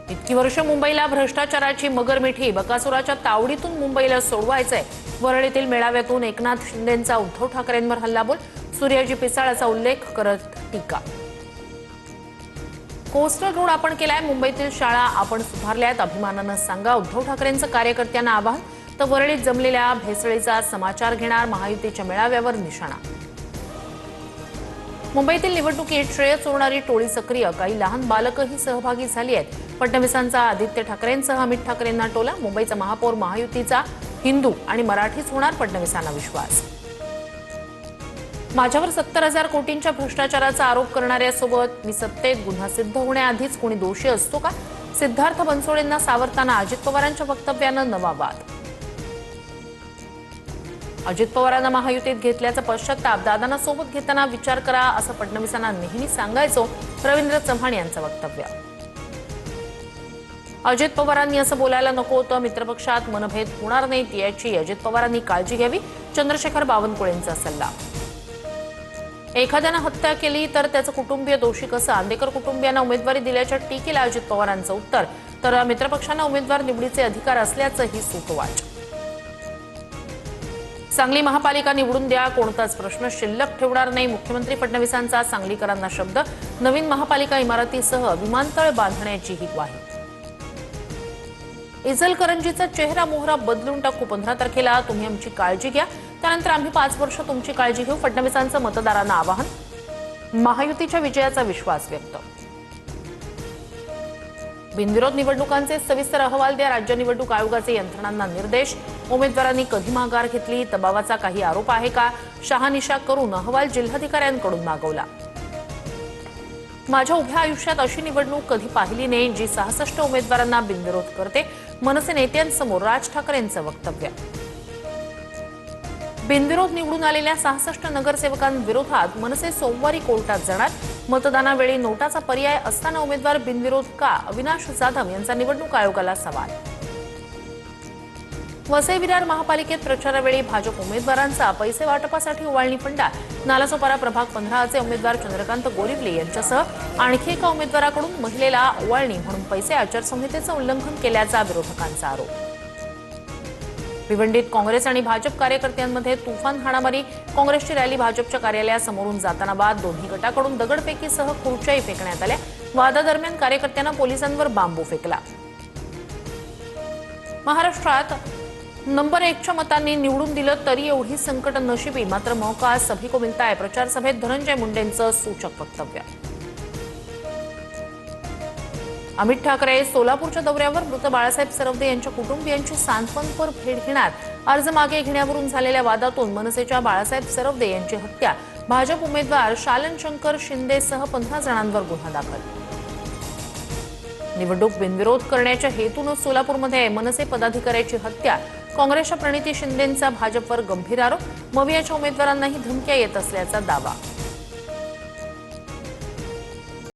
इतकी वर्ष मुंबईला भ्रष्टाचाराची मगरमिठी, बकासुराच्या तावडीतून मुंबईला सोडवायचंय. वरळीतील मेळाव्यातून एकनाथ शिंदेंचा उद्धव ठाकरेंवर हल्लाबोल, सूर्याजी पिसाळाचा उल्लेख करत टीका. कोस्टल रोड आपण केलाय, मुंबईतील शाळा आपण सुधारल्यात, अभिमानानं सांगा, उद्धव ठाकरेंचं कार्यकर्त्यांना आवाहन. तर वरळीत जमलेल्या भेसळीचा समाचार घेणार, महायुतीच्या मेळाव्यावर निशाणा. मुंबईतील निवडणुकीत श्रेय चोरणारी टोळी सक्रिय, काही लहान बालकही सहभागी झाली आहेत. फडणवीसांचा आदित्य ठाकरेंसह अमित ठाकरेंना टोला, मुंबईचा महापौर महायुतीचा हिंदू आणि मराठीच होणार, फडणवीसांना विश्वास. माझ्यावर 70,000 कोटींच्या भ्रष्टाचाराचा आरोप करणाऱ्यासोबत मी सत्तेत गुन्हा सिद्ध होण्याआधीच कोणी दोषी असतो का? सिद्धार्थ बनसोडेंना सावरताना अजित पवारांच्या वक्तव्यानं नवा वाद. अजित पवारांना महायुतीत घेतल्याचा पश्चाताप, दादांना सोबत घेताना विचार करा असं फडणवीसांना नेहमी सांगायचो, रवींद्र चव्हाण यांचं वक्तव्य. अजित पवारांनी असं बोलायला नको होतं, मित्रपक्षात मनभेद होणार नाहीत याची अजित पवारांनी काळजी घ्यावी, चंद्रशेखर बावनकुळेंचा सल्ला. एखाद्यानं हत्या केली तर त्याचं कुटुंबीय दोषी कसं? आंदेकर कुटुंबियांना उमेदवारी दिल्याच्या टीकेला अजित पवारांचं उत्तर. तर मित्रपक्षांना उमेदवार निवडीचे अधिकार असल्याचंही सूतवाच. सांगली महापालिका निवडून द्या, कोणताच प्रश्न शिल्लक ठेवणार नाही, मुख्यमंत्री फडणवीसांचा सांगलीकरांना शब्द. नवीन महापालिका इमारतीसह विमानतळ बांधण्याचीही ग्वाही. इचलकरंजीचा चेहरा मोहरा बदलून टाकू, 15 तारखेला तुम्ही आमची काळजी घ्या, त्यानंतर आम्ही 5 वर्ष तुमची काळजी घेऊ, फडणवीसांचं मतदारांना आवाहन. महायुतीच्या विजयाचा विश्वास व्यक्त. बिनविरोध निवडणुकांचे सविस्तर अहवाल द्या, राज्य निवडणूक आयोगाचे यंत्रणांना निर्देश. उमेदवारांनी कधी माघार घेतली, दबावाचा काही आरोप आहे का? शहानिशा करून अहवाल जिल्हाधिकाऱ्यांकडून मागवला. माझ्या उभ्या आयुष्यात अशी निवडणूक कधी पाहिली नाही, जी 66 उमेदवारांना बिनविरोध करते, मनसे नेत्यांसमोर राज ठाकरेंचं वक्तव्य. बिनविरोध निवडून आलेल्या 66 नगरसेवकांविरोधात मनसे सोमवारी कोर्टात जाणार. मतदानावेळी नोटाचा पर्याय असताना उमेदवार बिनविरोध का? अविनाश जाधव यांचा निवडणूक आयोगाला सवाल. वसई विरार महापालिकेत प्रचारावेळी भाजप उमेदवारांचा पैसे वाटपासाठी ओवाळणी फंडा. नालासोपारा प्रभाग 15चे उमेदवार चंद्रकांत गोरिवले यांच्यासह आणखी एका उमेदवाराकडून महिलेला ओवाळणी म्हणून पैसे, आचारसंहितेचं उल्लंघन केल्याचा विरोधकांचा आरोप. भिवंडीत काँग्रेस आणि भाजप कार्यकर्त्यांमध्ये तुफान हाणामारी, काँग्रेसची रॅली भाजपच्या कार्यालयासमोरून जाताना बाद, दोन्ही गटाकडून दगडफेकीसह खुर्च्याही फेकण्यात आल्या. वादादरम्यान कार्यकर्त्यांना पोलिसांवर बांबू फेकला. महाराष्ट्रात नंबर 1च्या मतांनी निवडून दिलं तरी एवढी संकट नशिबी, मात्र मौका सभी को मिलता है, प्रचार सभेत धनंजय मुंडेंचं सूचक वक्तव्य. अमित ठाकरे सोलापूरच्या दौऱ्यावर, मृत बाळासाहेब सरवदे यांच्या कुटुंबियांची सांत्वनपर भेट घेणार. अर्ज मागे घेण्यावरून झालेल्या वादातून मनसेच्या बाळासाहेब सरवदे यांची हत्या, भाजप उमेदवार शालन शंकर शिंदेसह 15 जणांवर गुन्हा दाखल. निवडणूक बिनविरोध करण्याच्या हेतून सोलापूरमध्ये मनसे पदाधिकाऱ्याची हत्या, काँग्रेसच्या प्रणिती शिंदेंचा भाजपवर गंभीर आरोप, मवियाच्या उमेदवारांनाही धमक्या येत असल्याचा दावा.